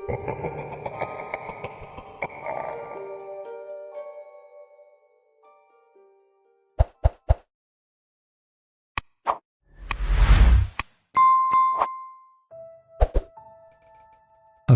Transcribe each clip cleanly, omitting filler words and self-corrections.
A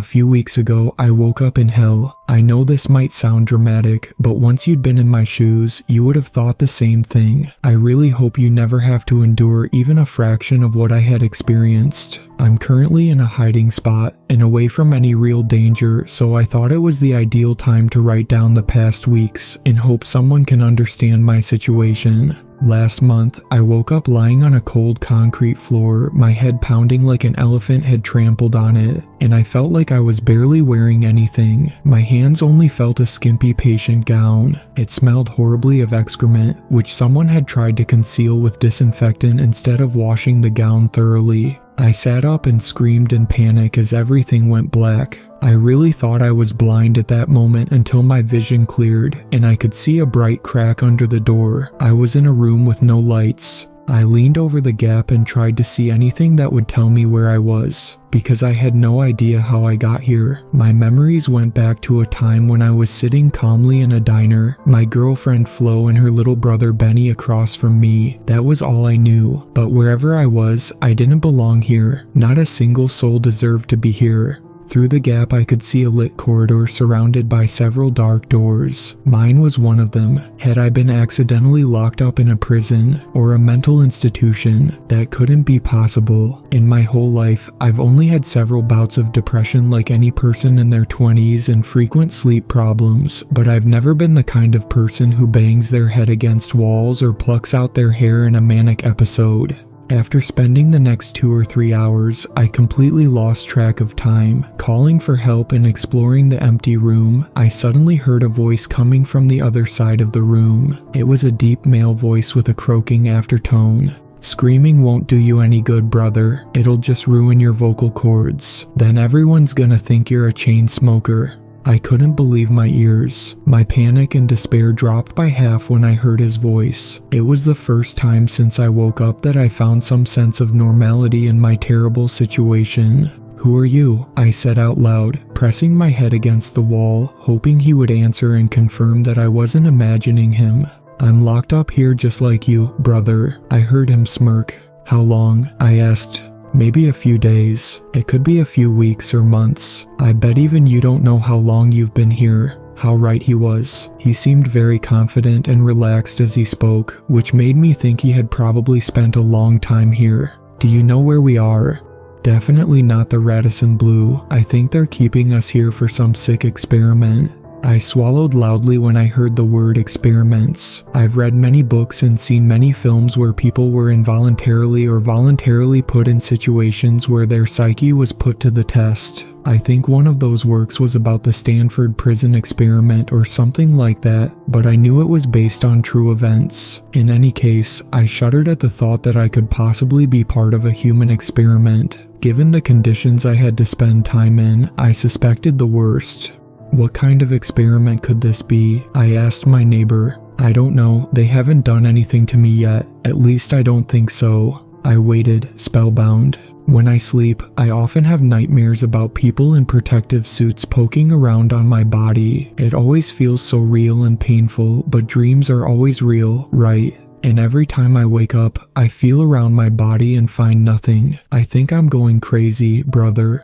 few weeks ago, I woke up in hell. I know this might sound dramatic, but once you'd been in my shoes, you would have thought the same thing. I really hope you never have to endure even a fraction of what I had experienced. I'm currently in a hiding spot and away from any real danger, so I thought it was the ideal time to write down the past weeks in hope someone can understand my situation. Last month, I woke up lying on a cold concrete floor, my head pounding like an elephant had trampled on it, and I felt like I was barely wearing anything. My hands only felt a skimpy patient gown. It smelled horribly of excrement, which someone had tried to conceal with disinfectant instead of washing the gown thoroughly. I sat up and screamed in panic as everything went black. I really thought I was blind at that moment until my vision cleared and I could see a bright crack under the door. I was in a room with no lights. I leaned over the gap and tried to see anything that would tell me where I was, because I had no idea how I got here. My memories went back to a time when I was sitting calmly in a diner, my girlfriend Flo and her little brother Benny across from me. That was all I knew. But wherever I was, I didn't belong here. Not a single soul deserved to be here. Through the gap I could see a lit corridor surrounded by several dark doors. Mine was one of them. Had I been accidentally locked up in a prison or a mental institution? That couldn't be possible. In my whole life, I've only had several bouts of depression like any person in their 20s and frequent sleep problems, but I've never been the kind of person who bangs their head against walls or plucks out their hair in a manic episode. After spending the next 2 or 3 hours, I completely lost track of time. Calling for help and exploring the empty room, I suddenly heard a voice coming from the other side of the room. It was a deep male voice with a croaking aftertone. "Screaming won't do you any good, brother. It'll just ruin your vocal cords. Then everyone's gonna think you're a chain smoker." I couldn't believe my ears. My panic and despair dropped by half when I heard his voice. It was the first time since I woke up that I found some sense of normality in my terrible situation. "Who are you?" I said out loud, pressing my head against the wall, hoping he would answer and confirm that I wasn't imagining him. "I'm locked up here just like you, brother." I heard him smirk. "How long?" I asked. "Maybe a few days. It could be a few weeks or months. I bet even you don't know how long you've been here." How right he was. He seemed very confident and relaxed as he spoke, which made me think he had probably spent a long time here. "Do you know where we are?" "Definitely not the Radisson Blu. I think they're keeping us here for some sick experiment." I swallowed loudly when I heard the word experiments. I've read many books and seen many films where people were involuntarily or voluntarily put in situations where their psyche was put to the test. I think one of those works was about the Stanford prison experiment or something like that, but I knew it was based on true events. In any case, I shuddered at the thought that I could possibly be part of a human experiment. Given the conditions I had to spend time in, I suspected the worst. "What kind of experiment could this be?" I asked my neighbor. "I don't know. They haven't done anything to me yet. At least I don't think so." I waited, spellbound. When I sleep, I often have nightmares about people in protective suits poking around on my body. It always feels so real and painful, but dreams are always real, right? And every time I wake up, I feel around my body and find nothing. I think I'm going crazy, brother.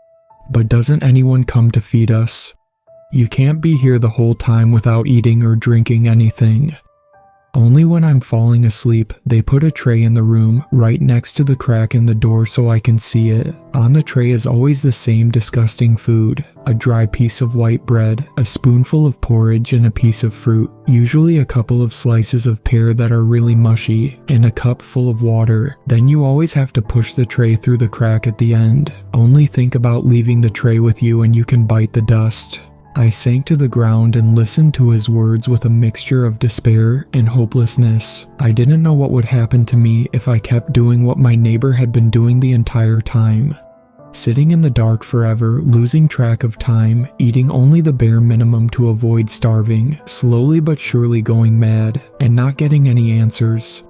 "But doesn't anyone come to feed us?" "You can't be here the whole time without eating or drinking anything." "Only when I'm falling asleep. They put a tray in the room right next to the crack in the door so I can see it. On the tray is always the same disgusting food. A dry piece of white bread, a spoonful of porridge and a piece of fruit, usually a couple of slices of pear that are really mushy, and a cup full of water. Then you always have to push the tray through the crack at the end. Only think about leaving the tray with you and you can bite the dust." I sank to the ground and listened to his words with a mixture of despair and hopelessness. I didn't know what would happen to me if I kept doing what my neighbor had been doing the entire time. Sitting in the dark forever, losing track of time, eating only the bare minimum to avoid starving, slowly but surely going mad, and not getting any answers.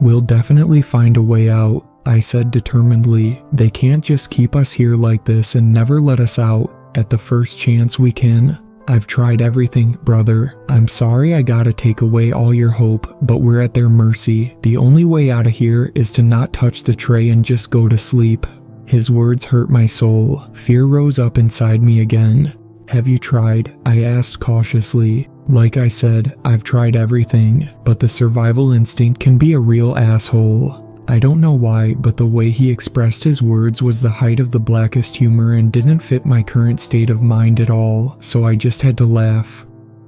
"We'll definitely find a way out," I said determinedly. "They can't just keep us here like this and never let us out." at the first chance we can. I've tried everything, brother. I'm sorry I gotta take away all your hope, but we're at their mercy. The only way out of here is to not touch the tray and just go to sleep." His words hurt my soul. Fear rose up inside me again. "Have you tried?" I asked cautiously. "Like I said, I've tried everything, but the survival instinct can be a real asshole." I don't know why, but the way he expressed his words was the height of the blackest humor and didn't fit my current state of mind at all, so I just had to laugh.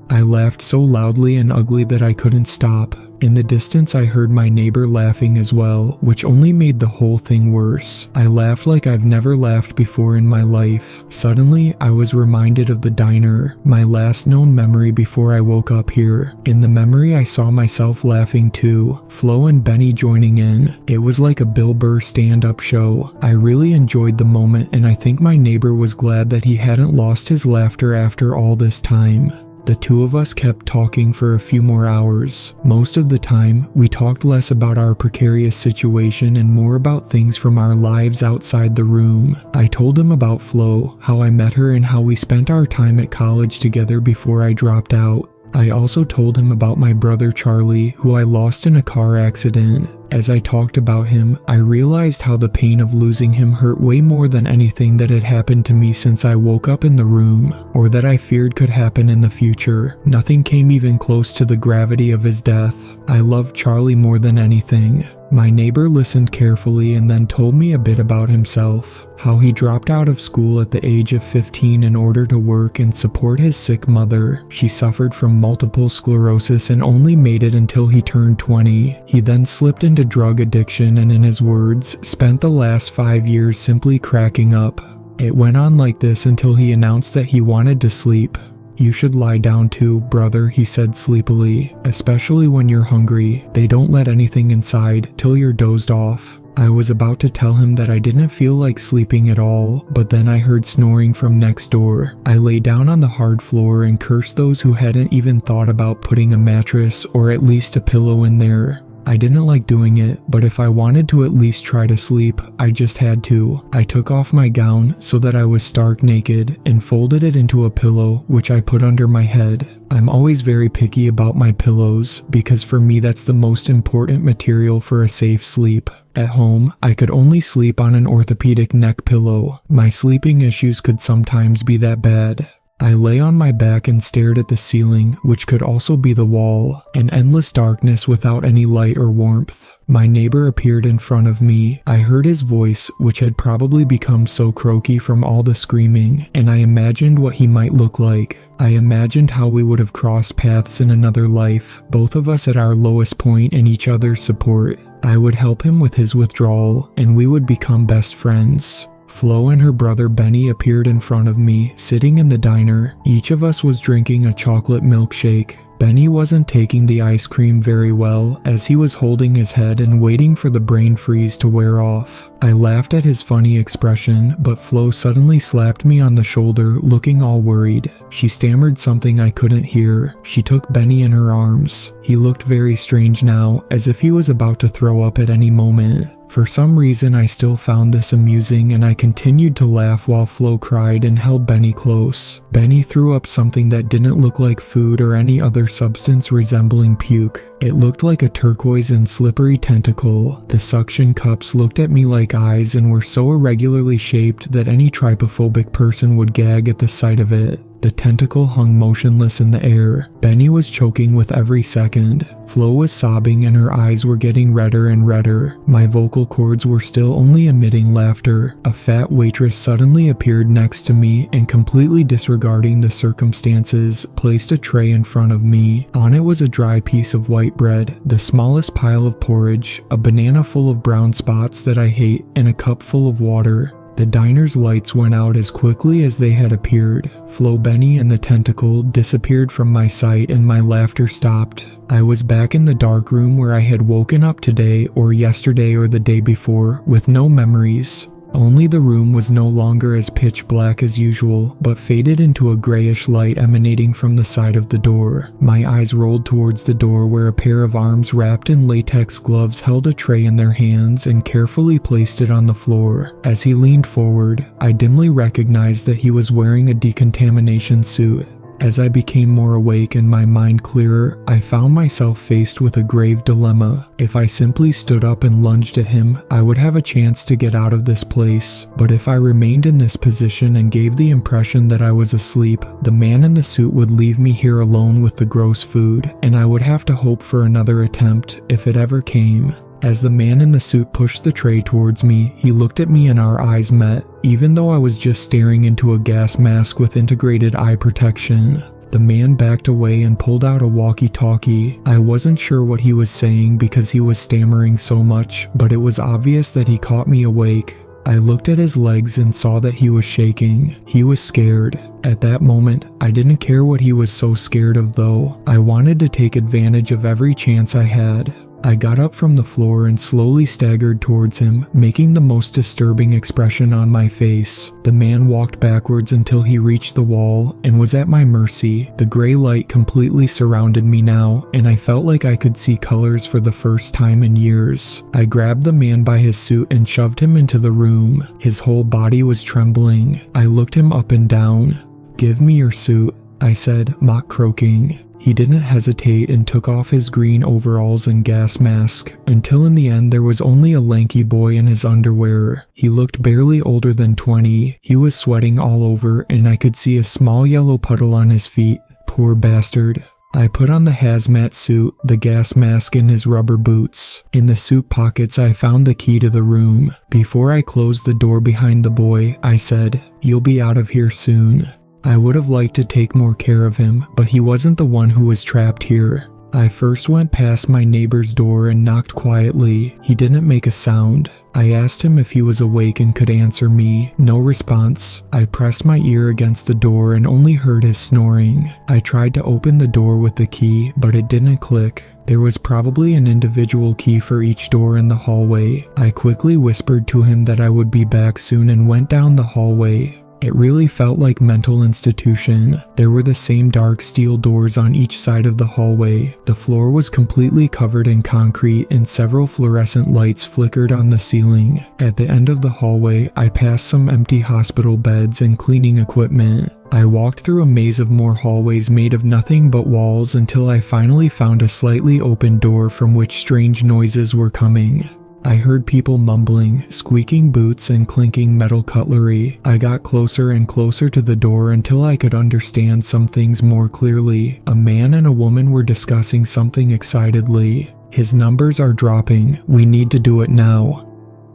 I laughed so loudly and ugly that I couldn't stop. In the distance I heard my neighbor laughing as well, which only made the whole thing worse. I laughed like I've never laughed before in my life. Suddenly, I was reminded of the diner, my last known memory before I woke up here. In the memory I saw myself laughing too, Flo and Benny joining in. It was like a Bill Burr stand-up show. I really enjoyed the moment, and I think my neighbor was glad that he hadn't lost his laughter after all this time. The two of us kept talking for a few more hours. Most of the time, we talked less about our precarious situation and more about things from our lives outside the room. I told him about Flo, how I met her, and how we spent our time at college together before I dropped out. I also told him about my brother Charlie, who I lost in a car accident. As I talked about him, I realized how the pain of losing him hurt way more than anything that had happened to me since I woke up in the room, or that I feared could happen in the future. Nothing came even close to the gravity of his death. I loved Charlie more than anything. My neighbor listened carefully and then told me a bit about himself, how he dropped out of school at the age of 15 in order to work and support his sick mother. She suffered from multiple sclerosis and only made it until he turned 20. He then slipped into drug addiction and, in his words, spent the last 5 years simply cracking up. It went on like this until he announced that he wanted to sleep. "You should lie down too, brother," he said sleepily. "Especially when you're hungry. They don't let anything inside till you're dozed off." I was about to tell him that I didn't feel like sleeping at all, but then I heard snoring from next door. I lay down on the hard floor and cursed those who hadn't even thought about putting a mattress or at least a pillow in there. I didn't like doing it, but if I wanted to at least try to sleep, I just had to. I took off my gown so that I was stark naked and folded it into a pillow, which I put under my head. I'm always very picky about my pillows, because for me that's the most important material for a safe sleep. At home, I could only sleep on an orthopedic neck pillow. My sleeping issues could sometimes be that bad. I lay on my back and stared at the ceiling, which could also be the wall, an endless darkness without any light or warmth. My neighbor appeared in front of me. I heard his voice, which had probably become so croaky from all the screaming, and I imagined what he might look like. I imagined how we would have crossed paths in another life, both of us at our lowest point and each other's support. I would help him with his withdrawal, and we would become best friends. Flo and her brother Benny appeared in front of me, sitting in the diner. Each of us was drinking a chocolate milkshake. Benny wasn't taking the ice cream very well, as he was holding his head and waiting for the brain freeze to wear off. I laughed at his funny expression, but Flo suddenly slapped me on the shoulder, looking all worried. She stammered something I couldn't hear. She took Benny in her arms. He looked very strange now, as if he was about to throw up at any moment. For some reason I still found this amusing, and I continued to laugh while Flo cried and held Benny close. Benny threw up something that didn't look like food or any other substance resembling puke. It looked like a turquoise and slippery tentacle. The suction cups looked at me like eyes and were so irregularly shaped that any trypophobic person would gag at the sight of it. The tentacle hung motionless in the air. Benny was choking with every second. Flo was sobbing and her eyes were getting redder and redder. My vocal cords were still only emitting laughter. A fat waitress suddenly appeared next to me and, completely disregarding the circumstances, placed a tray in front of me. On it was a dry piece of white bread, the smallest pile of porridge, a banana full of brown spots that I hate, and a cup full of water. The diner's lights went out as quickly as they had appeared. Flo, Benny, and the tentacle disappeared from my sight and my laughter stopped. I was back in the dark room where I had woken up today or yesterday or the day before with no memories. Only the room was no longer as pitch black as usual, but faded into a grayish light emanating from the side of the door. My eyes rolled towards the door where a pair of arms wrapped in latex gloves held a tray in their hands and carefully placed it on the floor. As he leaned forward, I dimly recognized that he was wearing a decontamination suit. As I became more awake and my mind clearer, I found myself faced with a grave dilemma. If I simply stood up and lunged at him, I would have a chance to get out of this place. But if I remained in this position and gave the impression that I was asleep, the man in the suit would leave me here alone with the gross food, and I would have to hope for another attempt, if it ever came. As the man in the suit pushed the tray towards me, he looked at me and our eyes met, even though I was just staring into a gas mask with integrated eye protection. The man backed away and pulled out a walkie-talkie. I wasn't sure what he was saying because he was stammering so much, but it was obvious that he caught me awake. I looked at his legs and saw that he was shaking. He was scared. At that moment, I didn't care what he was so scared of though. I wanted to take advantage of every chance I had. I got up from the floor and slowly staggered towards him, making the most disturbing expression on my face. The man walked backwards until he reached the wall and was at my mercy. The gray light completely surrounded me now, and I felt like I could see colors for the first time in years. I grabbed the man by his suit and shoved him into the room. His whole body was trembling. I looked him up and down. "Give me your suit," I said, mock croaking. He didn't hesitate and took off his green overalls and gas mask, until in the end there was only a lanky boy in his underwear. He looked barely older than 20. He was sweating all over and I could see a small yellow puddle on his feet. Poor bastard. I put on the hazmat suit, the gas mask, and his rubber boots. In the suit pockets I found the key to the room. Before I closed the door behind the boy, I said, "You'll be out of here soon." I would have liked to take more care of him, but he wasn't the one who was trapped here. I first went past my neighbor's door and knocked quietly. He didn't make a sound. I asked him if he was awake and could answer me. No response. I pressed my ear against the door and only heard his snoring. I tried to open the door with the key, but it didn't click. There was probably an individual key for each door in the hallway. I quickly whispered to him that I would be back soon and went down the hallway. It really felt like mental institution. There were the same dark steel doors on each side of the hallway. The floor was completely covered in concrete and several fluorescent lights flickered on the ceiling. At the end of the hallway, I passed some empty hospital beds and cleaning equipment. I walked through a maze of more hallways made of nothing but walls until I finally found a slightly open door from which strange noises were coming. I heard people mumbling, squeaking boots, and clinking metal cutlery. I got closer and closer to the door until I could understand some things more clearly. A man and a woman were discussing something excitedly. "His numbers are dropping. We need to do it now.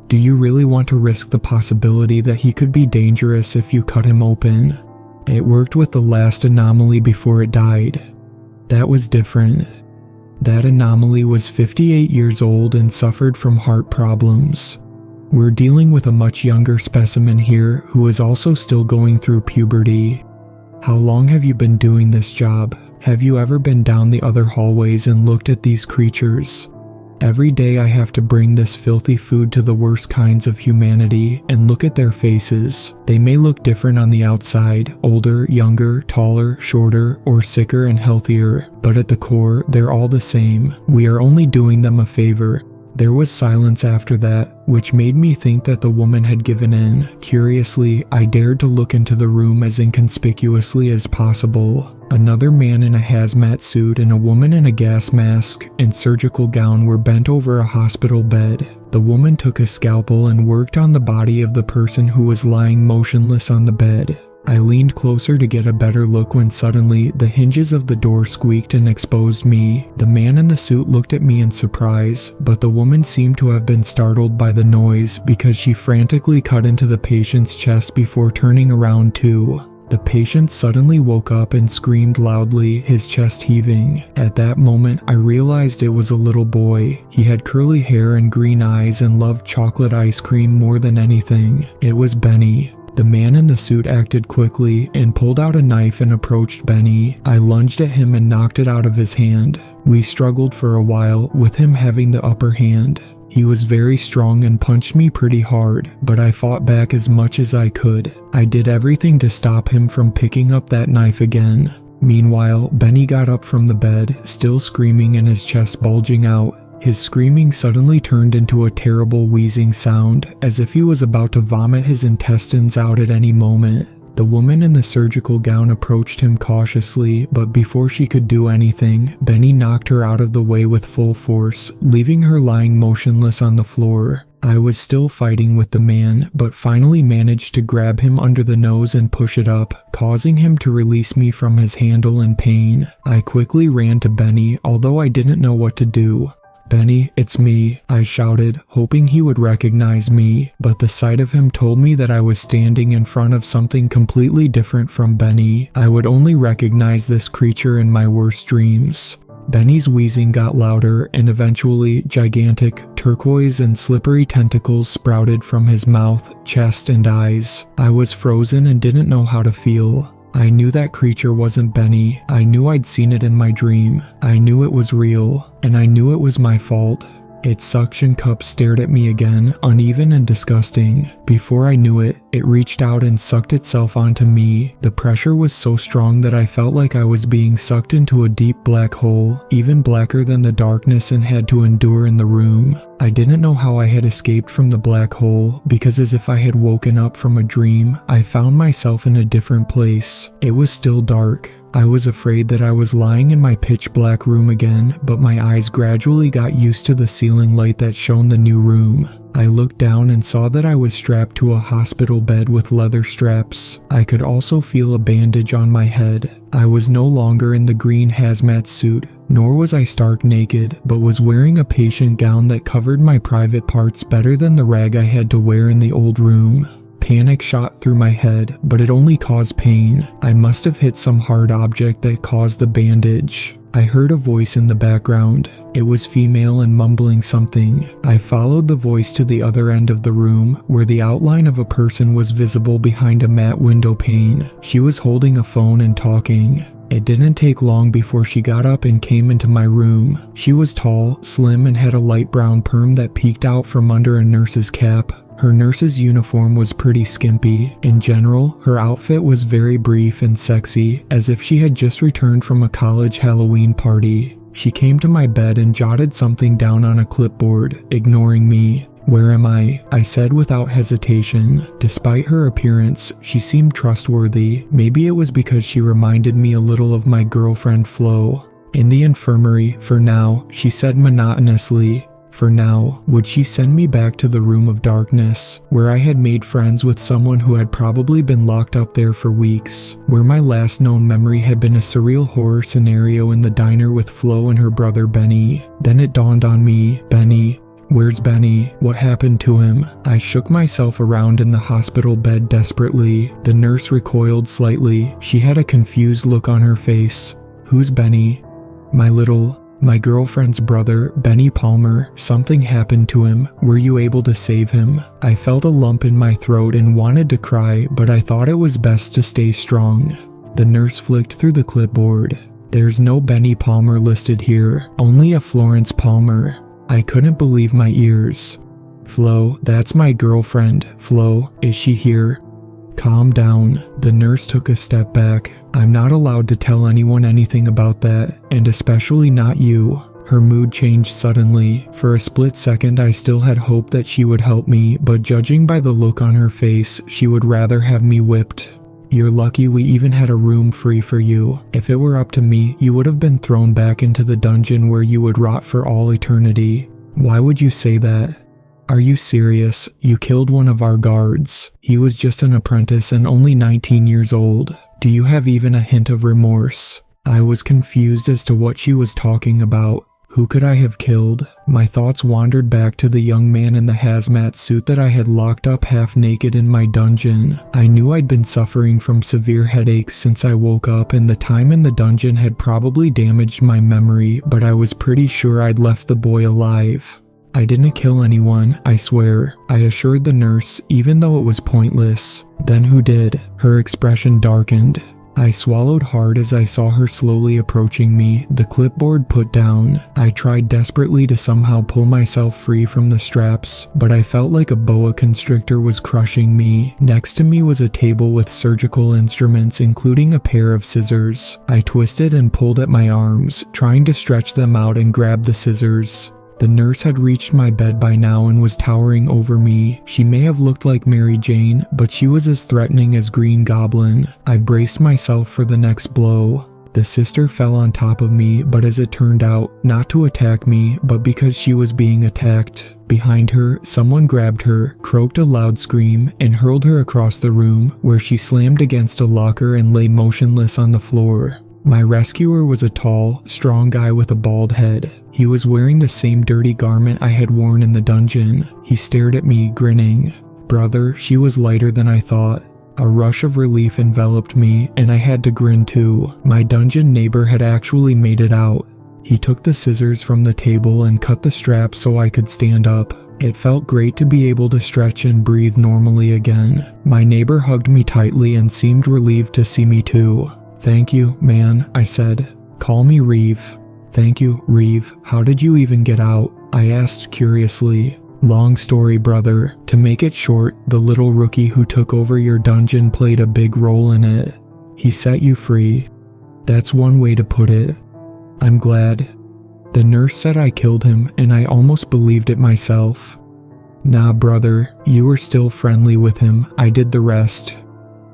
Do you really want to risk the possibility that he could be dangerous if you cut him open?" It worked with the last anomaly before it died. That was different. That anomaly was 58 years old and suffered from heart problems. We're dealing with a much younger specimen here who is also still going through puberty. How long have you been doing this job? Have you ever been down the other hallways and looked at these creatures? Every day I have to bring this filthy food to the worst kinds of humanity and look at their faces. They may look different on the outside, older, younger, taller, shorter, or sicker and healthier, but at the core, they're all the same. We are only doing them a favor. There was silence after that, which made me think that the woman had given in. Curiously, I dared to look into the room as inconspicuously as possible. Another man in a hazmat suit and a woman in a gas mask and surgical gown were bent over a hospital bed. The woman took a scalpel and worked on the body of the person who was lying motionless on the bed. I leaned closer to get a better look when suddenly the hinges of the door squeaked and exposed me. The man in the suit looked at me in surprise, but the woman seemed to have been startled by the noise because she frantically cut into the patient's chest before turning around too. The patient suddenly woke up and screamed loudly, his chest heaving. At that moment, I realized it was a little boy. He had curly hair and green eyes and loved chocolate ice cream more than anything. It was Benny. The man in the suit acted quickly and pulled out a knife and approached Benny. I lunged at him and knocked it out of his hand. We struggled for a while, with him having the upper hand. He was very strong and punched me pretty hard, but I fought back as much as I could. I did everything to stop him from picking up that knife again. Meanwhile, Benny got up from the bed, still screaming and his chest bulging out. His screaming suddenly turned into a terrible wheezing sound, as if he was about to vomit his intestines out at any moment. The woman in the surgical gown approached him cautiously, but before she could do anything, Benny knocked her out of the way with full force, leaving her lying motionless on the floor. I was still fighting with the man, but finally managed to grab him under the nose and push it up, causing him to release me from his handle in pain. I quickly ran to Benny, although I didn't know what to do. "Benny, it's me," I shouted, hoping he would recognize me, but the sight of him told me that I was standing in front of something completely different from Benny. I would only recognize this creature in my worst dreams. Benny's wheezing got louder, and eventually, gigantic, turquoise and slippery tentacles sprouted from his mouth, chest, and eyes. I was frozen and didn't know how to feel. I knew that creature wasn't Benny. I knew I'd seen it in my dream. I knew it was real, and I knew it was my fault. Its suction cup stared at me again, uneven and disgusting. Before I knew it, it reached out and sucked itself onto me. The pressure was so strong that I felt like I was being sucked into a deep black hole, even blacker than the darkness and had to endure in the room. I didn't know how I had escaped from the black hole, because as if I had woken up from a dream, I found myself in a different place. It was still dark. I was afraid that I was lying in my pitch black room again, but my eyes gradually got used to the ceiling light that shone the new room. I looked down and saw that I was strapped to a hospital bed with leather straps. I could also feel a bandage on my head. I was no longer in the green hazmat suit, nor was I stark naked, but was wearing a patient gown that covered my private parts better than the rag I had to wear in the old room. Panic shot through my head, but it only caused pain. I must have hit some hard object that caused the bandage. I heard a voice in the background. It was female and mumbling something. I followed the voice to the other end of the room, where the outline of a person was visible behind a matte window pane. She was holding a phone and talking. It didn't take long before she got up and came into my room. She was tall, slim, and had a light brown perm that peeked out from under a nurse's cap. Her nurse's uniform was pretty skimpy. In general, her outfit was very brief and sexy, as if she had just returned from a college Halloween party. She came to my bed and jotted something down on a clipboard, ignoring me. "Where am I?" I said without hesitation. Despite her appearance, she seemed trustworthy. Maybe it was because she reminded me a little of my girlfriend Flo. "In the infirmary, for now," she said monotonously. For now, would she send me back to the room of darkness, where I had made friends with someone who had probably been locked up there for weeks, where my last known memory had been a surreal horror scenario in the diner with Flo and her brother Benny? Then it dawned on me, Benny. Where's Benny? What happened to him? I shook myself around in the hospital bed desperately. The nurse recoiled slightly. She had a confused look on her face. "Who's Benny?" My girlfriend's brother, Benny Palmer. Something happened to him. Were you able to save him? I felt a lump in my throat and wanted to cry, but I thought it was best to stay strong. The nurse flicked through the clipboard. "There's no Benny Palmer listed here, only a Florence Palmer." I couldn't believe my ears. "Flo, that's my girlfriend. Flo, is she here?" "Calm down." The nurse took a step back. "I'm not allowed to tell anyone anything about that, and especially not you." Her mood changed suddenly. For a split second I still had hope that she would help me, but judging by the look on her face, she would rather have me whipped. "You're lucky we even had a room free for you. If it were up to me, you would have been thrown back into the dungeon where you would rot for all eternity." "Why would you say that?" "Are you serious? You killed one of our guards. He was just an apprentice and only 19 years old. Do you have even a hint of remorse?" I was confused as to what she was talking about. Who could I have killed? My thoughts wandered back to the young man in the hazmat suit that I had locked up half naked in my dungeon. I knew I'd been suffering from severe headaches since I woke up, and the time in the dungeon had probably damaged my memory, but I was pretty sure I'd left the boy alive. "I didn't kill anyone, I swear," I assured the nurse, even though it was pointless. "Then who did?" Her expression darkened. I swallowed hard as I saw her slowly approaching me, the clipboard put down. I tried desperately to somehow pull myself free from the straps, but I felt like a boa constrictor was crushing me. Next to me was a table with surgical instruments, including a pair of scissors. I twisted and pulled at my arms, trying to stretch them out and grab the scissors. The nurse had reached my bed by now and was towering over me. She may have looked like Mary Jane, but she was as threatening as Green Goblin. I braced myself for the next blow. The sister fell on top of me, but as it turned out, not to attack me, but because she was being attacked. Behind her, someone grabbed her, croaked a loud scream, and hurled her across the room, where she slammed against a locker and lay motionless on the floor. My rescuer was a tall, strong guy with a bald head. He was wearing the same dirty garment I had worn in the dungeon. He stared at me, grinning. Brother, she was lighter than I thought. A rush of relief enveloped me, and I had to grin too. My dungeon neighbor had actually made it out. He took the scissors from the table and cut the straps so I could stand up. It felt great to be able to stretch and breathe normally again. My neighbor hugged me tightly and seemed relieved to see me too. "Thank you, man," I said. "Call me Reeve." "Thank you, Reeve. How did you even get out?" I asked curiously. "Long story, brother. To make it short, the little rookie who took over your dungeon played a big role in it. He set you free." "That's one way to put it." "I'm glad." The nurse said I killed him, and I almost believed it myself. "Nah, brother. You were still friendly with him. I did the rest."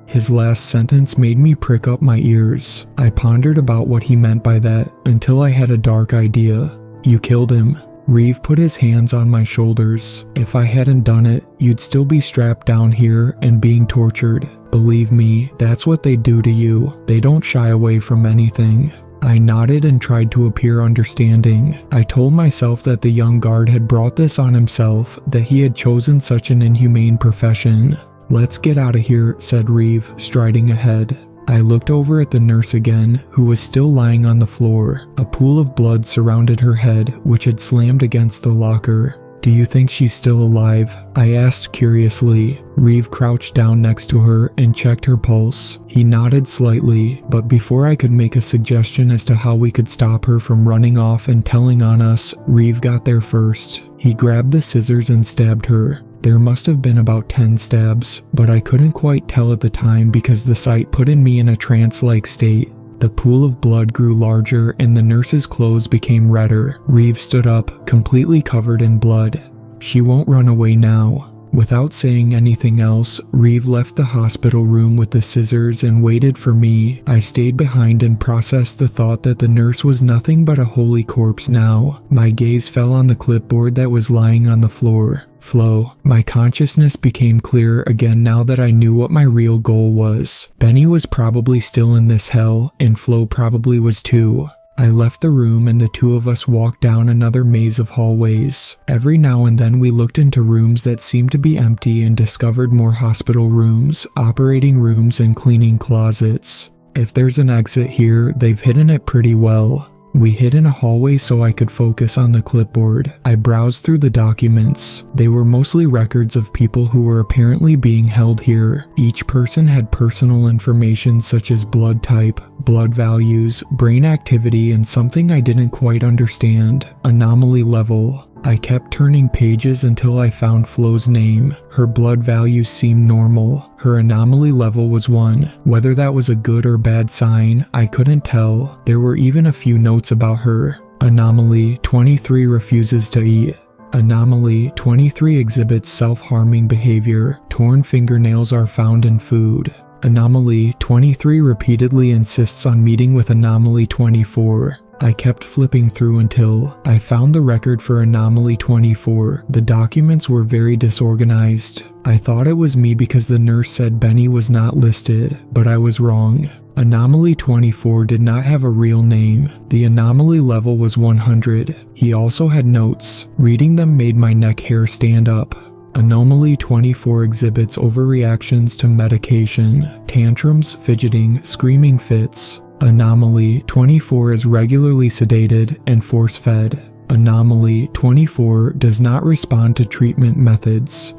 His last sentence made me prick up my ears. I pondered about what he meant by that until I had a dark idea. "You killed him." Reeve put his hands on my shoulders. "If I hadn't done it, you'd still be strapped down here and being tortured. Believe me, that's what they do to you. They don't shy away from anything." I nodded and tried to appear understanding. I told myself that the young guard had brought this on himself, that he had chosen such an inhumane profession. "Let's get out of here," said Reeve, striding ahead. I looked over at the nurse again, who was still lying on the floor. A pool of blood surrounded her head, which had slammed against the locker. "Do you think she's still alive?" I asked curiously. Reeve crouched down next to her and checked her pulse. He nodded slightly, but before I could make a suggestion as to how we could stop her from running off and telling on us, Reeve got there first. He grabbed the scissors and stabbed her. There must have been about 10 stabs, but I couldn't quite tell at the time because the sight put me in a trance-like state. The pool of blood grew larger and the nurse's clothes became redder. Reeve stood up, completely covered in blood. "She won't run away now." Without saying anything else, Reeve left the hospital room with the scissors and waited for me. I stayed behind and processed the thought that the nurse was nothing but a holy corpse now. My gaze fell on the clipboard that was lying on the floor. Flo. My consciousness became clear again now that I knew what my real goal was. Benny was probably still in this hell, and Flo probably was too. I left the room and the two of us walked down another maze of hallways. Every now and then we looked into rooms that seemed to be empty and discovered more hospital rooms, operating rooms, and cleaning closets. If there's an exit here, they've hidden it pretty well. We hid in a hallway so I could focus on the clipboard. I browsed through the documents. They were mostly records of people who were apparently being held here. Each person had personal information such as blood type, blood values, brain activity, and something I didn't quite understand, anomaly level. I kept turning pages until I found Flo's name. Her blood values seemed normal. Her anomaly level was 1. Whether that was a good or bad sign, I couldn't tell. There were even a few notes about her. Anomaly 23 refuses to eat. Anomaly 23 exhibits self-harming behavior. Torn fingernails are found in food. Anomaly 23 repeatedly insists on meeting with Anomaly 24. I kept flipping through until I found the record for Anomaly 24. The documents were very disorganized. I thought it was me because the nurse said Benny was not listed, but I was wrong. Anomaly 24 did not have a real name. The anomaly level was 100. He also had notes. Reading them made my neck hair stand up. Anomaly 24 exhibits overreactions to medication, tantrums, fidgeting, screaming fits. Anomaly 24 is regularly sedated and force-fed. Anomaly 24 does not respond to treatment methods.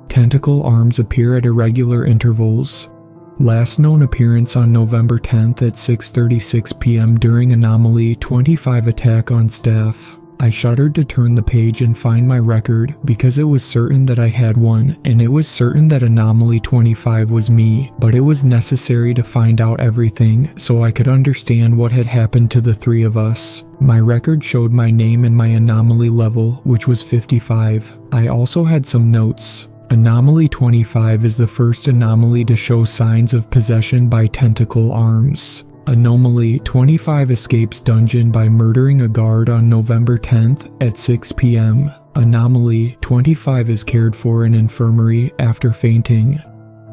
Tentacle arms appear at irregular intervals. Last known appearance on November 10th at 6:36 p.m. during Anomaly 25 attack on staff. I shuddered to turn the page and find my record because it was certain that I had one, and it was certain that Anomaly 25 was me, but it was necessary to find out everything so I could understand what had happened to the three of us. My record showed my name and my anomaly level, which was 55. I also had some notes. Anomaly 25 is the first anomaly to show signs of possession by tentacle arms. Anomaly 25 escapes dungeon by murdering a guard on November 10th at 6 p.m. Anomaly 25 is cared for in infirmary after fainting.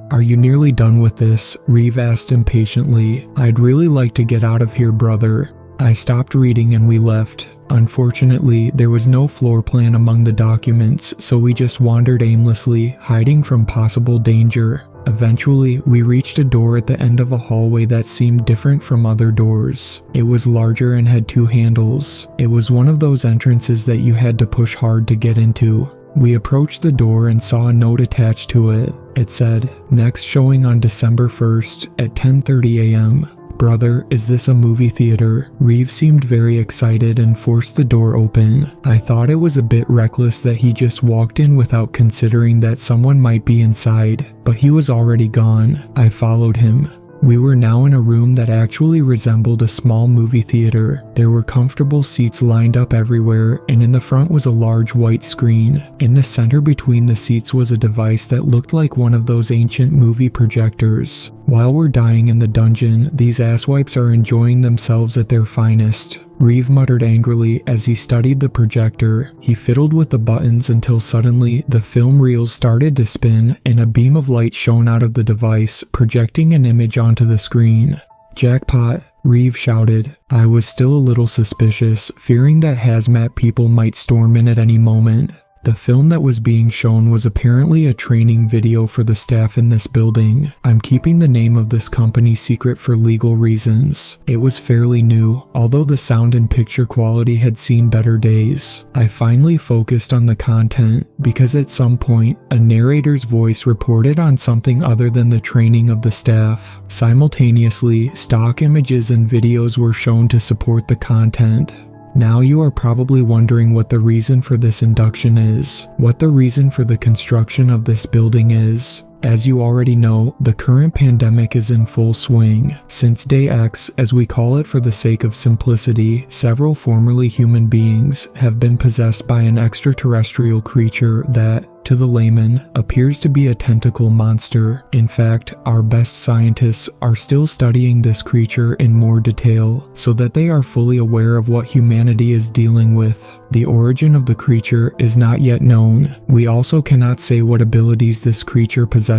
"Are you nearly done with this?" Reeve asked impatiently. "I'd really like to get out of here, brother." I stopped reading and we left. Unfortunately, there was no floor plan among the documents, so we just wandered aimlessly, hiding from possible danger. Eventually, we reached a door at the end of a hallway that seemed different from other doors. It was larger and had two handles. It was one of those entrances that you had to push hard to get into. We approached the door and saw a note attached to it. It said, "Next showing on December 1st at 10:30 a.m. "Brother, is this a movie theater?" Reeve seemed very excited and forced the door open. I thought it was a bit reckless that he just walked in without considering that someone might be inside, but he was already gone. I followed him. We were now in a room that actually resembled a small movie theater. There were comfortable seats lined up everywhere, and in the front was a large white screen. In the center between the seats was a device that looked like one of those ancient movie projectors. While we're dying in the dungeon, these asswipes are enjoying themselves at their finest. Reeve muttered angrily as he studied the projector. He fiddled with the buttons until suddenly the film reels started to spin and a beam of light shone out of the device, projecting an image onto the screen. "Jackpot," Reeve shouted. I was still a little suspicious, fearing that hazmat people might storm in at any moment. The film that was being shown was apparently a training video for the staff in this building. I'm keeping the name of this company secret for legal reasons. It was fairly new, although the sound and picture quality had seen better days. I finally focused on the content, because at some point, a narrator's voice reported on something other than the training of the staff. Simultaneously, stock images and videos were shown to support the content. Now you are probably wondering what the reason for this induction is, what the reason for the construction of this building is. As you already know, the current pandemic is in full swing. Since Day X, as we call it for the sake of simplicity, several formerly human beings have been possessed by an extraterrestrial creature that, to the layman, appears to be a tentacle monster. In fact, our best scientists are still studying this creature in more detail, so that they are fully aware of what humanity is dealing with. The origin of the creature is not yet known. We also cannot say what abilities this creature possesses.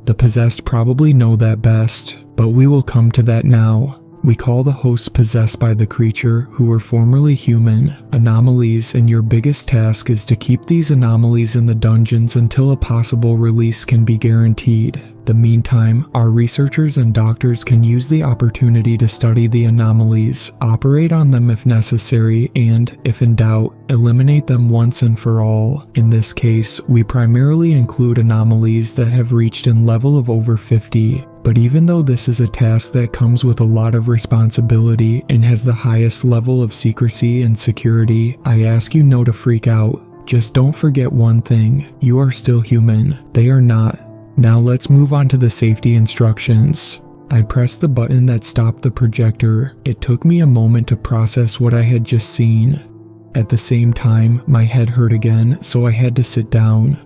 The possessed probably know that best, but we will come to that now. We call the hosts possessed by the creature, who were formerly human, anomalies, and your biggest task is to keep these anomalies in the dungeons until a possible release can be guaranteed. The meantime, our researchers and doctors can use the opportunity to study the anomalies, operate on them if necessary, and, if in doubt, eliminate them once and for all. In this case, we primarily include anomalies that have reached in level of over 50. But even though this is a task that comes with a lot of responsibility and has the highest level of secrecy and security, I ask you not to freak out. Just don't forget one thing: you are still human. They are not. Now let's move on to the safety instructions. I pressed the button that stopped the projector. It took me a moment to process what I had just seen. At the same time, my head hurt again, so I had to sit down.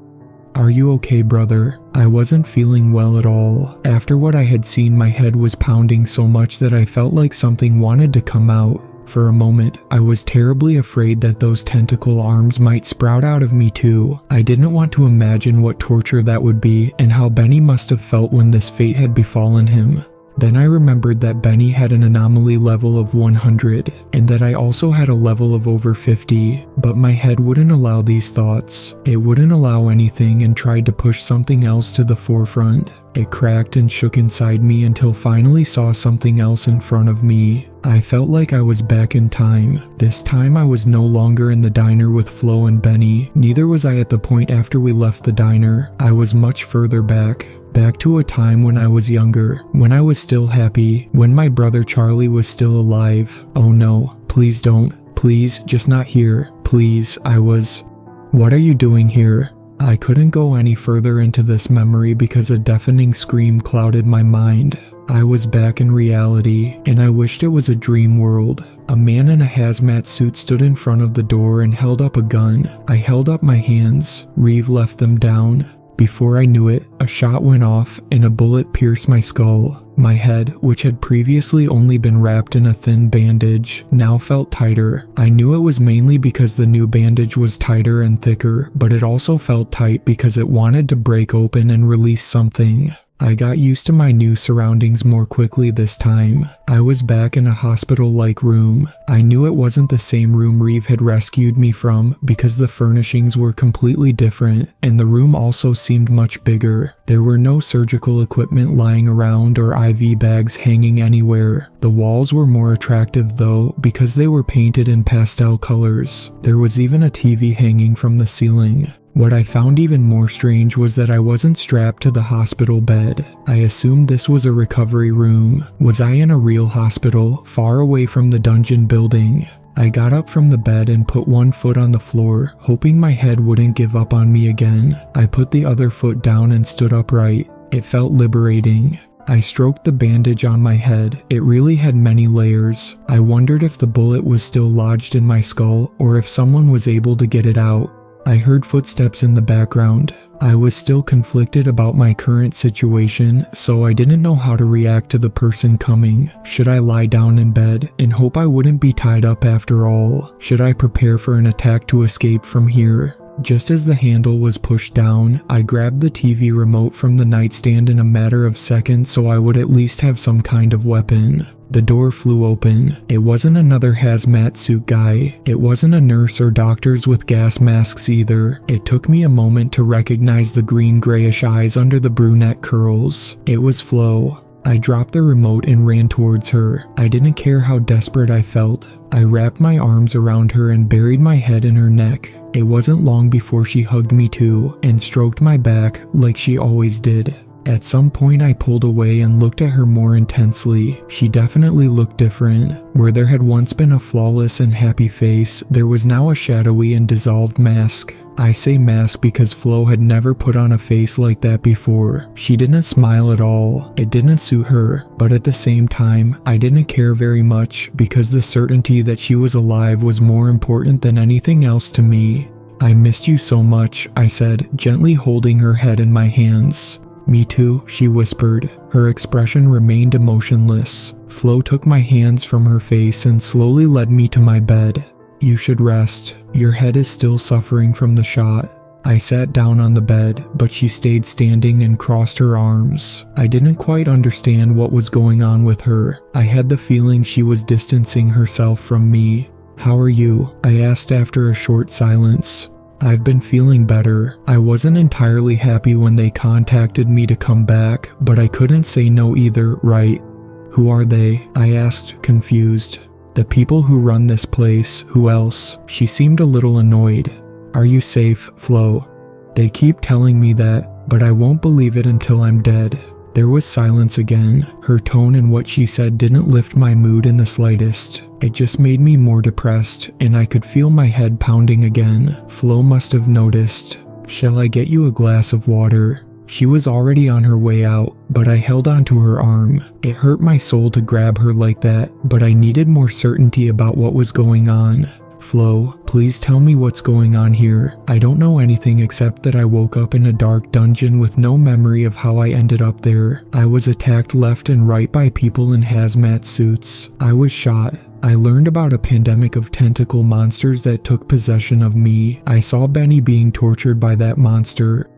"Are you okay, brother?" I wasn't feeling well at all. After what I had seen, my head was pounding so much that I felt like something wanted to come out. For a moment, I was terribly afraid that those tentacle arms might sprout out of me too. I didn't want to imagine what torture that would be and how Benny must have felt when this fate had befallen him. Then I remembered that Benny had an anomaly level of 100, and that I also had a level of over 50, but my head wouldn't allow these thoughts. It wouldn't allow anything and tried to push something else to the forefront. It cracked and shook inside me until finally saw something else in front of me. I felt like I was back in time. This time I was no longer in the diner with Flo and Benny, neither was I at the point after we left the diner. I was much further back. Back to a time when I was younger, when I was still happy, when my brother Charlie was still alive. Oh no, please don't. Please, just not here. Please, What are you doing here? I couldn't go any further into this memory because a deafening scream clouded my mind. I was back in reality, and I wished it was a dream world. A man in a hazmat suit stood in front of the door and held up a gun. I held up my hands. Reeve left them down. Before I knew it, a shot went off and a bullet pierced my skull. My head, which had previously only been wrapped in a thin bandage, now felt tighter. I knew it was mainly because the new bandage was tighter and thicker, but it also felt tight because it wanted to break open and release something. I got used to my new surroundings more quickly this time. I was back in a hospital-like room. I knew it wasn't the same room Reeve had rescued me from because the furnishings were completely different, and the room also seemed much bigger. There were no surgical equipment lying around or IV bags hanging anywhere. The walls were more attractive though because they were painted in pastel colors. There was even a TV hanging from the ceiling. What I found even more strange was that I wasn't strapped to the hospital bed. I assumed this was a recovery room. Was I in a real hospital, far away from the dungeon building? I got up from the bed and put one foot on the floor, hoping my head wouldn't give up on me again. I put the other foot down and stood upright. It felt liberating. I stroked the bandage on my head. It really had many layers. I wondered if the bullet was still lodged in my skull or if someone was able to get it out. I heard footsteps in the background. I was still conflicted about my current situation, so I didn't know how to react to the person coming. Should I lie down in bed and hope I wouldn't be tied up after all? Should I prepare for an attack to escape from here? Just as the handle was pushed down, I grabbed the TV remote from the nightstand in a matter of seconds so I would at least have some kind of weapon. The door flew open. It wasn't another hazmat suit guy. It wasn't a nurse or doctors with gas masks either. It took me a moment to recognize the green-grayish eyes under the brunette curls. It was Flo. I dropped the remote and ran towards her. I didn't care how desperate I felt. I wrapped my arms around her and buried my head in her neck. It wasn't long before she hugged me too and stroked my back like she always did. At some point I pulled away and looked at her more intensely. She definitely looked different. Where there had once been a flawless and happy face, there was now a shadowy and dissolved mask. I say mask because Flo had never put on a face like that before. She didn't smile at all. It didn't suit her, but at the same time, I didn't care very much because the certainty that she was alive was more important than anything else to me. "I missed you so much," I said, gently holding her head in my hands. "Me too," she whispered. Her expression remained emotionless. Flo took my hands from her face and slowly led me to my bed. "You should rest. Your head is still suffering from the shot." I sat down on the bed, but she stayed standing and crossed her arms. I didn't quite understand what was going on with her. I had the feeling she was distancing herself from me. "How are you?" I asked after a short silence. "I've been feeling better. I wasn't entirely happy when they contacted me to come back, but I couldn't say no either, right?" "Who are they?" I asked, confused. "The people who run this place. Who else?" She seemed a little annoyed. "Are you safe, Flo?" "They keep telling me that, but I won't believe it until I'm dead." There was silence again. Her tone and what she said didn't lift my mood in the slightest. It just made me more depressed, and I could feel my head pounding again. Flo must have noticed. "Shall I get you a glass of water?" She was already on her way out, but I held onto her arm. It hurt my soul to grab her like that, but I needed more certainty about what was going on. "Flo, please tell me what's going on here. I don't know anything except that I woke up in a dark dungeon with no memory of how I ended up there. I was attacked left and right by people in hazmat suits. I was shot. I learned about a pandemic of tentacle monsters that took possession of me. I saw Benny being tortured by that monster."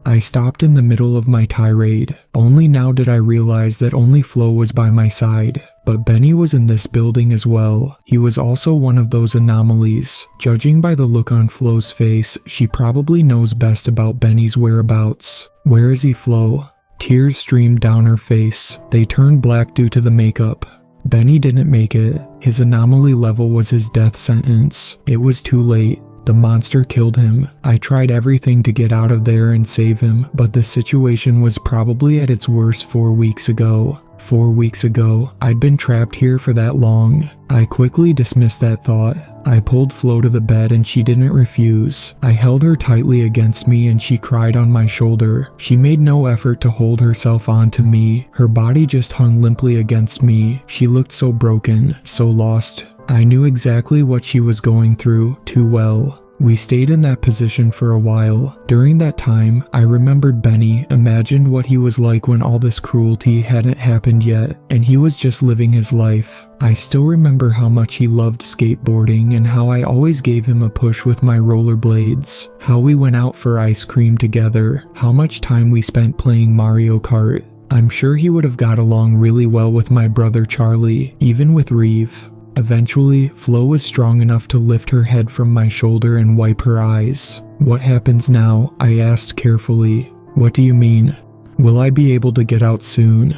I stopped in the middle of my tirade. Only now did I realize that only Flo was by my side. But Benny was in this building as well. He was also one of those anomalies. Judging by the look on Flo's face, she probably knows best about Benny's whereabouts. "Where is he, Flo?" Tears streamed down her face. They turned black due to the makeup. Benny didn't make it. His anomaly level was his death sentence. It was too late. The monster killed him. I tried everything to get out of there and save him, but the situation was probably at its worst 4 weeks ago. 4 weeks ago, I'd been trapped here for that long. I quickly dismissed that thought. I pulled Flo to the bed and she didn't refuse. I held her tightly against me and she cried on my shoulder. She made no effort to hold herself onto me. Her body just hung limply against me. She looked so broken, so lost. I knew exactly what she was going through too well. We stayed in that position for a while. During that time, I remembered Benny, imagined what he was like when all this cruelty hadn't happened yet, and he was just living his life. I still remember how much he loved skateboarding and how I always gave him a push with my rollerblades, how we went out for ice cream together, how much time we spent playing Mario Kart. I'm sure he would have got along really well with my brother Charlie, even with Reeve. Eventually, Flo was strong enough to lift her head from my shoulder and wipe her eyes. "What happens now?" I asked carefully. "What do you mean? Will I be able to get out soon?"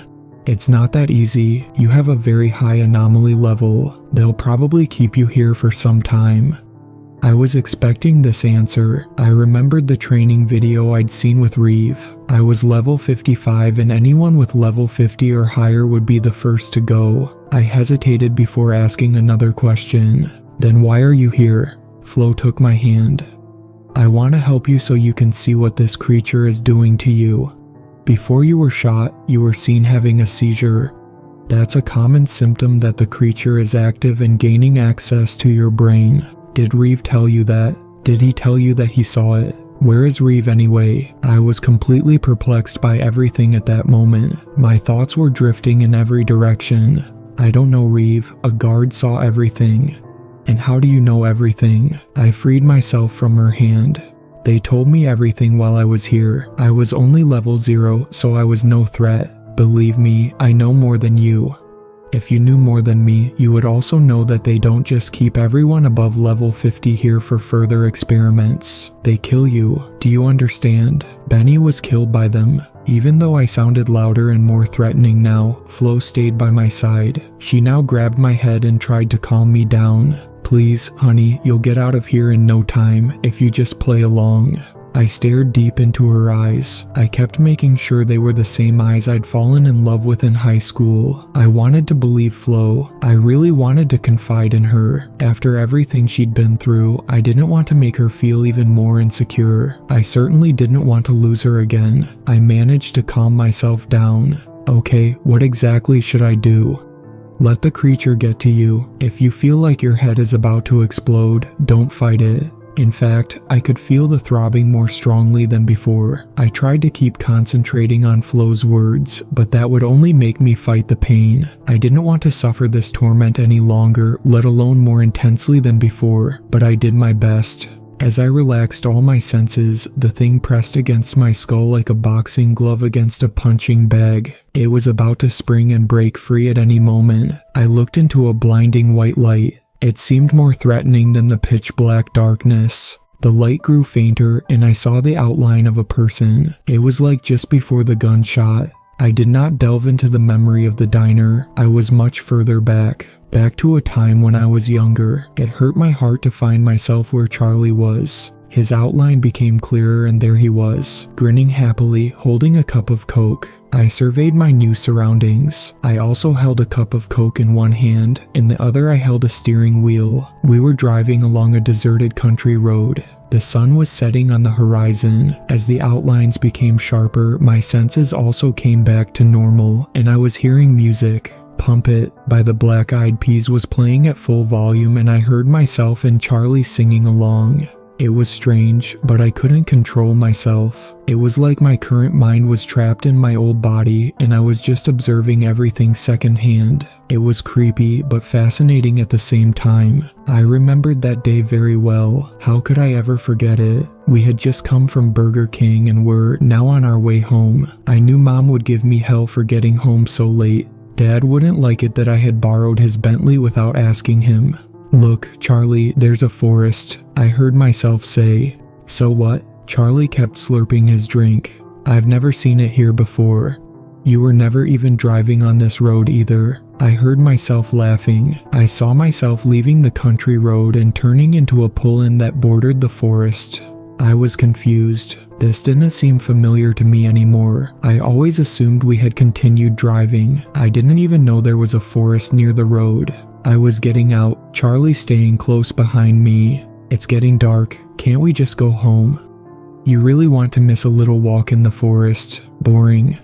"It's not that easy. You have a very high anomaly level. They'll probably keep you here for some time." I was expecting this answer. I remembered the training video I'd seen with Reeve. I was level 55 and anyone with level 50 or higher would be the first to go. I hesitated before asking another question. "Then why are you here?" Flo took my hand. "I want to help you so you can see what this creature is doing to you. Before you were shot, you were seen having a seizure. That's a common symptom that the creature is active and gaining access to your brain. Did Reeve tell you that? Did he tell you that he saw it? Where is Reeve anyway?" I was completely perplexed by everything at that moment. My thoughts were drifting in every direction. "I don't know, Reeve. A guard saw everything." "And how do you know everything?" I freed myself from her hand. "They told me everything while I was here. I was only level 0, so I was no threat. Believe me, I know more than you. If you knew more than me, you would also know that they don't just keep everyone above level 50 here for further experiments. They kill you. Do you understand? Benny was killed by them." Even though I sounded louder and more threatening now, Flo stayed by my side. She now grabbed my head and tried to calm me down. "Please, honey, you'll get out of here in no time if you just play along." I stared deep into her eyes. I kept making sure they were the same eyes I'd fallen in love with in high school. I wanted to believe Flo. I really wanted to confide in her. After everything she'd been through, I didn't want to make her feel even more insecure. I certainly didn't want to lose her again. I managed to calm myself down. "Okay, what exactly should I do?" "Let the creature get to you. If you feel like your head is about to explode, don't fight it." In fact, I could feel the throbbing more strongly than before. I tried to keep concentrating on Flo's words, but that would only make me fight the pain. I didn't want to suffer this torment any longer, let alone more intensely than before, but I did my best. As I relaxed all my senses, the thing pressed against my skull like a boxing glove against a punching bag. It was about to spring and break free at any moment. I looked into a blinding white light. It seemed more threatening than the pitch-black darkness. The light grew fainter, and I saw the outline of a person. It was like just before the gunshot. I did not delve into the memory of the diner. I was much further back to a time when I was younger. It hurt my heart to find myself where Charlie was. His outline became clearer, and there he was, grinning happily, holding a cup of Coke. I surveyed my new surroundings. I also held a cup of Coke in one hand, in the other I held a steering wheel. We were driving along a deserted country road. The sun was setting on the horizon. As the outlines became sharper, my senses also came back to normal, and I was hearing music. "Pump It" by the Black Eyed Peas was playing at full volume, and I heard myself and Charlie singing along. It was strange, but I couldn't control myself. It was like my current mind was trapped in my old body, and I was just observing everything secondhand. It was creepy, but fascinating at the same time. I remembered that day very well. How could I ever forget it? We had just come from Burger King and were now on our way home. I knew Mom would give me hell for getting home so late. Dad wouldn't like it that I had borrowed his Bentley without asking him. "Look, Charlie, there's a forest," I heard myself say. "So what?" Charlie kept slurping his drink. "I've never seen it here before." "You were never even driving on this road either." I heard myself laughing. I saw myself leaving the country road and turning into a pull-in that bordered the forest. I was confused. This didn't seem familiar to me anymore. I always assumed we had continued driving. I didn't even know there was a forest near the road. I was getting out, Charlie staying close behind me. It's getting dark. Can't we just go home? You really want to miss a little walk in the forest. Boring.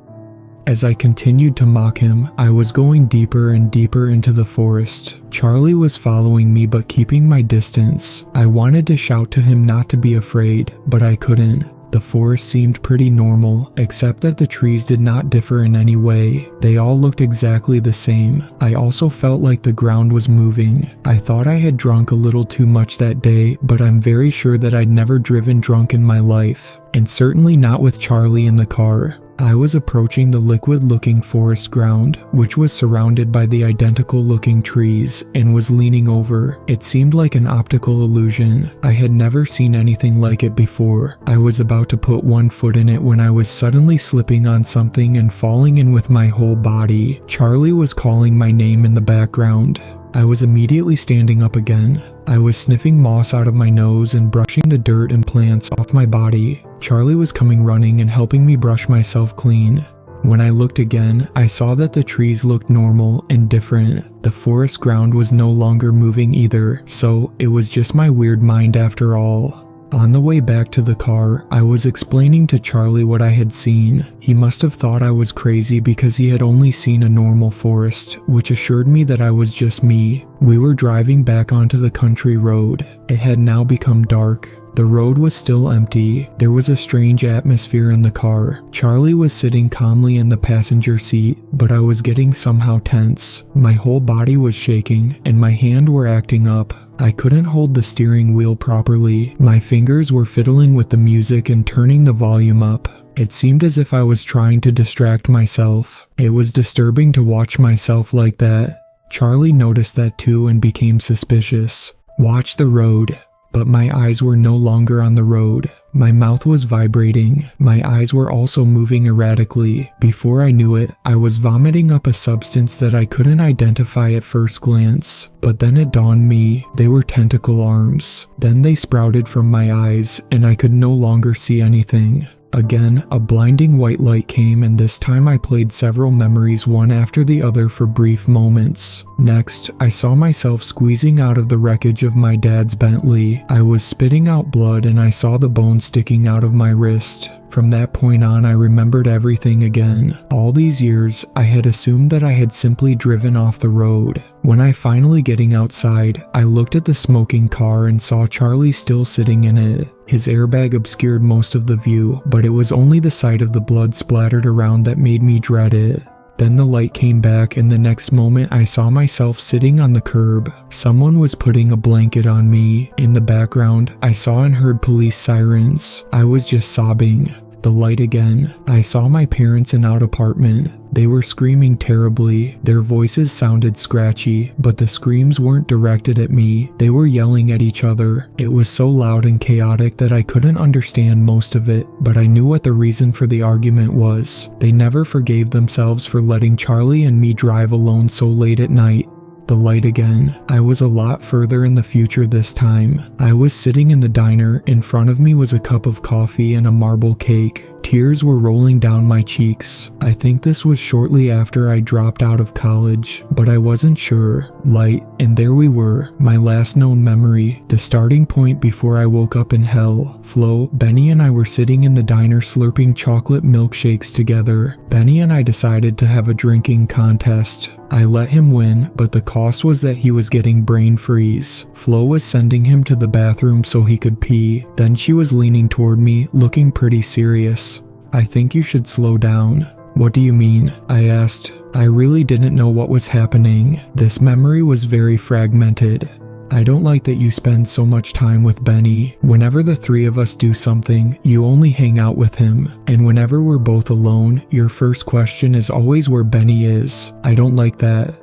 As I continued to mock him, I was going deeper and deeper into the forest. Charlie was following me but keeping my distance. I wanted to shout to him not to be afraid, but I couldn't. The forest seemed pretty normal, except that the trees did not differ in any way. They all looked exactly the same. I also felt like the ground was moving. I thought I had drunk a little too much that day, but I'm very sure that I'd never driven drunk in my life, and certainly not with Charlie in the car. I was approaching the liquid-looking forest ground, which was surrounded by the identical-looking trees, and was leaning over. It seemed like an optical illusion. I had never seen anything like it before. I was about to put one foot in it when I was suddenly slipping on something and falling in with my whole body. Charlie was calling my name in the background. I was immediately standing up again. I was sniffing moss out of my nose and brushing the dirt and plants off my body. Charlie was coming running and helping me brush myself clean. When I looked again, I saw that the trees looked normal and different. The forest ground was no longer moving either, so it was just my weird mind after all. On the way back to the car, I was explaining to Charlie what I had seen. He must have thought I was crazy because he had only seen a normal forest, which assured me that I was just me. We were driving back onto the country road. It had now become dark. The road was still empty. There was a strange atmosphere in the car. Charlie was sitting calmly in the passenger seat, but I was getting somehow tense. My whole body was shaking, and my hands were acting up. I couldn't hold the steering wheel properly. My fingers were fiddling with the music and turning the volume up. It seemed as if I was trying to distract myself. It was disturbing to watch myself like that. Charlie noticed that too and became suspicious. "Watch the road." But my eyes were no longer on the road. My mouth was vibrating. My eyes were also moving erratically. Before I knew it, I was vomiting up a substance that I couldn't identify at first glance. But then it dawned me, they were tentacle arms. Then they sprouted from my eyes, and I could no longer see anything. Again, a blinding white light came, and this time I played several memories one after the other for brief moments. Next, I saw myself squeezing out of the wreckage of my dad's Bentley. I was spitting out blood and I saw the bone sticking out of my wrist. From that point on, I remembered everything again. All these years, I had assumed that I had simply driven off the road. When I finally getting outside, I looked at the smoking car and saw Charlie still sitting in it. His airbag obscured most of the view, but it was only the sight of the blood splattered around that made me dread it. Then the light came back, and the next moment I saw myself sitting on the curb. Someone was putting a blanket on me. In the background, I saw and heard police sirens. I was just sobbing. The light again. I saw my parents in our apartment. They were screaming terribly. Their voices sounded scratchy, but the screams weren't directed at me. They were yelling at each other. It was so loud and chaotic that I couldn't understand most of it, but I knew what the reason for the argument was. They never forgave themselves for letting Charlie and me drive alone so late at night. The light again. I was a lot further in the future this time. I was sitting in the diner. In front of me was a cup of coffee and a marble cake. Tears were rolling down my cheeks. I think this was shortly after I dropped out of college, but I wasn't sure. Light, and there we were, my last known memory, the starting point before I woke up in hell. Flo, Benny and I were sitting in the diner slurping chocolate milkshakes together. Benny and I decided to have a drinking contest. I let him win, but the cost was that he was getting brain freeze. Flo was sending him to the bathroom so he could pee. Then she was leaning toward me, looking pretty serious. "I think you should slow down." "What do you mean?" I asked. I really didn't know what was happening. This memory was very fragmented. "I don't like that you spend so much time with Benny. Whenever the three of us do something, you only hang out with him. And whenever we're both alone, your first question is always where Benny is. I don't like that."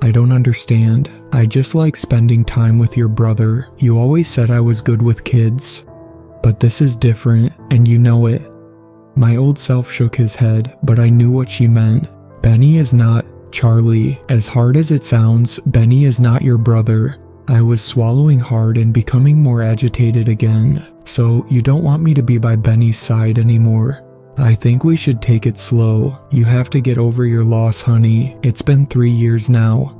"I don't understand. I just like spending time with your brother. You always said I was good with kids. But this is different, and you know it." My old self shook his head, but I knew what she meant. "Benny is not Charlie, as hard as it sounds, Benny is not your brother. I was swallowing hard and becoming more agitated again. So, you don't want me to be by Benny's side anymore. I think we should take it slow. You have to get over your loss, honey. It's been 3 years now.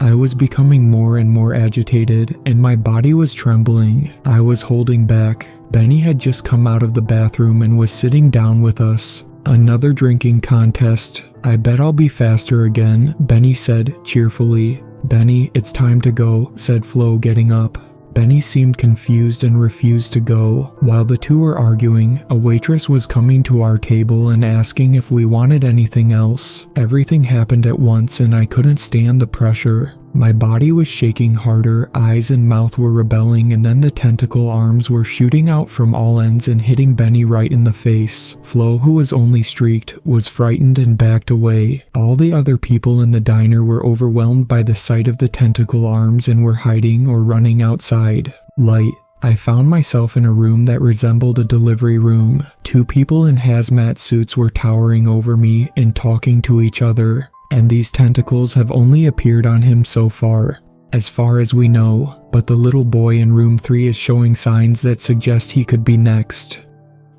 I was becoming more and more agitated, and my body was trembling. I was holding back. Benny had just come out of the bathroom and was sitting down with us. Another drinking contest. I bet I'll be faster again, Benny said cheerfully. Benny, it's time to go, said Flo, getting up. Benny seemed confused and refused to go. While the two were arguing, a waitress was coming to our table and asking if we wanted anything else. Everything happened at once and I couldn't stand the pressure. My body was shaking harder, eyes and mouth were rebelling, and then the tentacle arms were shooting out from all ends and hitting Benny right in the face. Flo, who was only streaked, was frightened and backed away. All the other people in the diner were overwhelmed by the sight of the tentacle arms and were hiding or running outside. Light. I found myself in a room that resembled a delivery room. 2 people in hazmat suits were towering over me and talking to each other. And these tentacles have only appeared on him so far as we know, but the little boy in room 3 is showing signs that suggest he could be next.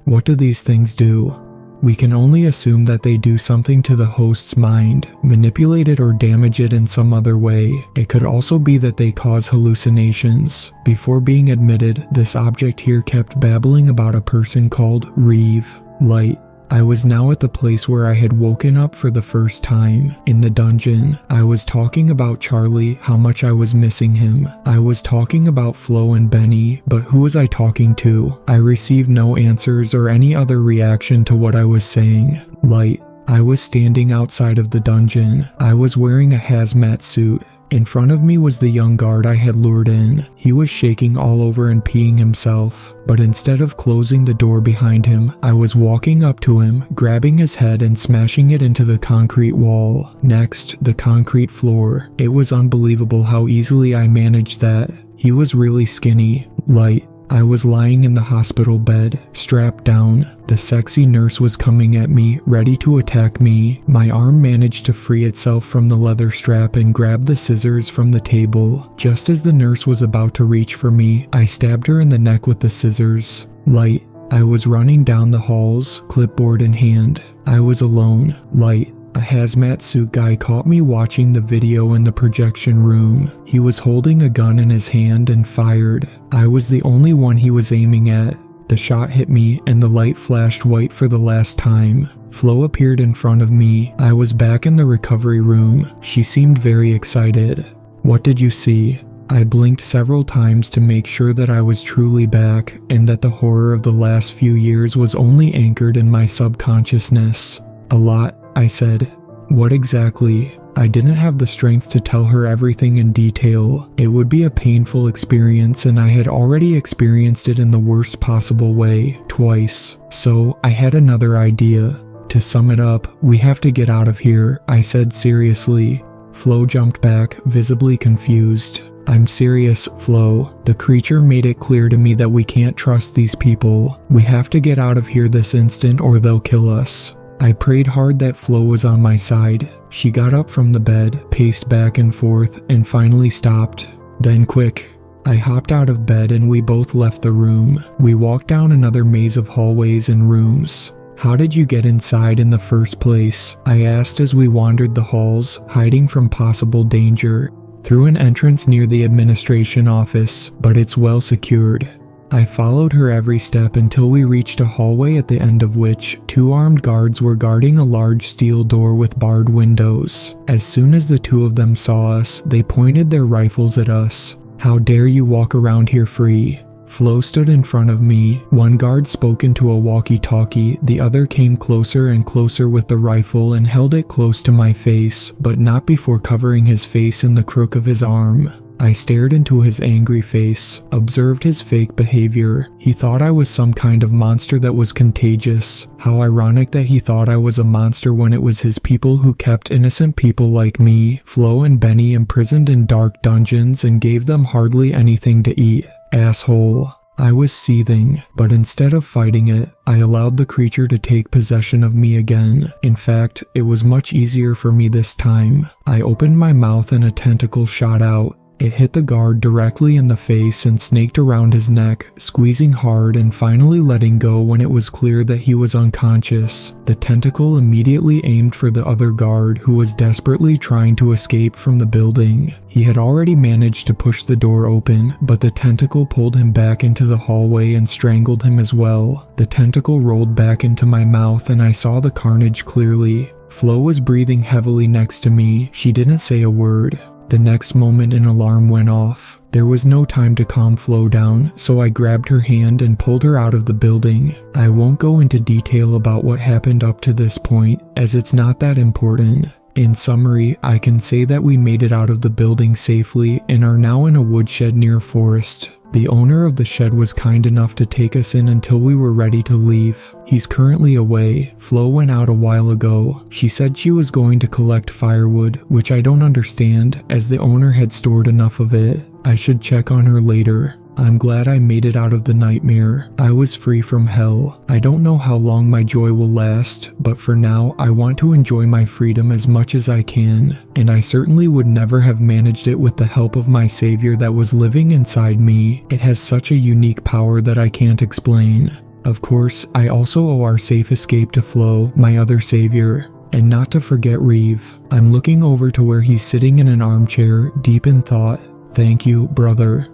What do these things do? We can only assume that they do something to the host's mind, manipulate it or damage it in some other way. It could also be that they cause hallucinations. Before being admitted, this object here kept babbling about a person called Reeve. Light. I was now at the place where I had woken up for the first time. In the dungeon, I was talking about Charlie, how much I was missing him. I was talking about Flo and Benny, but who was I talking to? I received no answers or any other reaction to what I was saying. Light. I was standing outside of the dungeon. I was wearing a hazmat suit. In front of me was the young guard I had lured in. He was shaking all over and peeing himself, but instead of closing the door behind him, I was walking up to him, grabbing his head and smashing it into the concrete wall. Next, the concrete floor. It was unbelievable how easily I managed that. He was really skinny. Light. I was lying in the hospital bed, strapped down. The sexy nurse was coming at me, ready to attack me. My arm managed to free itself from the leather strap and grab the scissors from the table. Just as the nurse was about to reach for me, I stabbed her in the neck with the scissors. Light. I was running down the halls, clipboard in hand. I was alone. Light. A hazmat suit guy caught me watching the video in the projection room. He was holding a gun in his hand and fired. I was the only one he was aiming at. The shot hit me and the light flashed white for the last time. Flo appeared in front of me. I was back in the recovery room. She seemed very excited. What did you see? I blinked several times to make sure that I was truly back and that the horror of the last few years was only anchored in my subconsciousness. A lot, I said. What exactly? I didn't have the strength to tell her everything in detail. It would be a painful experience and I had already experienced it in the worst possible way, twice. So, I had another idea. To sum it up, we have to get out of here, I said seriously. Flo jumped back, visibly confused. I'm serious, Flo. The creature made it clear to me that we can't trust these people. We have to get out of here this instant or they'll kill us. I prayed hard that Flo was on my side. She got up from the bed, paced back and forth, and finally stopped. Then quick. I hopped out of bed and we both left the room. We walked down another maze of hallways and rooms. How did you get inside in the first place? I asked as we wandered the halls, hiding from possible danger. Through an entrance near the administration office, but it's well secured. I followed her every step until we reached a hallway at the end of which 2 armed guards were guarding a large steel door with barred windows. As soon as the 2 of them saw us, they pointed their rifles at us. How dare you walk around here free? Flo stood in front of me. One guard spoke into a walkie-talkie, the other came closer and closer with the rifle and held it close to my face, but not before covering his face in the crook of his arm. I stared into his angry face, observed his fake behavior. He thought I was some kind of monster that was contagious. How ironic that he thought I was a monster when it was his people who kept innocent people like me, Flo and Benny imprisoned in dark dungeons and gave them hardly anything to eat. Asshole. I was seething, but instead of fighting it, I allowed the creature to take possession of me again. In fact, it was much easier for me this time. I opened my mouth and a tentacle shot out. It hit the guard directly in the face and snaked around his neck, squeezing hard and finally letting go when it was clear that he was unconscious. The tentacle immediately aimed for the other guard, who was desperately trying to escape from the building. He had already managed to push the door open, but the tentacle pulled him back into the hallway and strangled him as well. The tentacle rolled back into my mouth and I saw the carnage clearly. Flo was breathing heavily next to me. She didn't say a word. The next moment an alarm went off. There was no time to calm Flo down, so I grabbed her hand and pulled her out of the building. I won't go into detail about what happened up to this point, as it's not that important. In summary, I can say that we made it out of the building safely and are now in a woodshed near a forest. The owner of the shed was kind enough to take us in until we were ready to leave. He's currently away. Flo went out a while ago. She said she was going to collect firewood, which I don't understand, as the owner had stored enough of it. I should check on her later. I'm glad I made it out of the nightmare. I was free from hell. I don't know how long my joy will last, but for now I want to enjoy my freedom as much as I can, and I certainly would never have managed it with the help of my savior that was living inside me. It has such a unique power that I can't explain. Of course, I also owe our safe escape to Flo, my other savior. And not to forget Reeve. I'm looking over to where he's sitting in an armchair, deep in thought. Thank you, brother.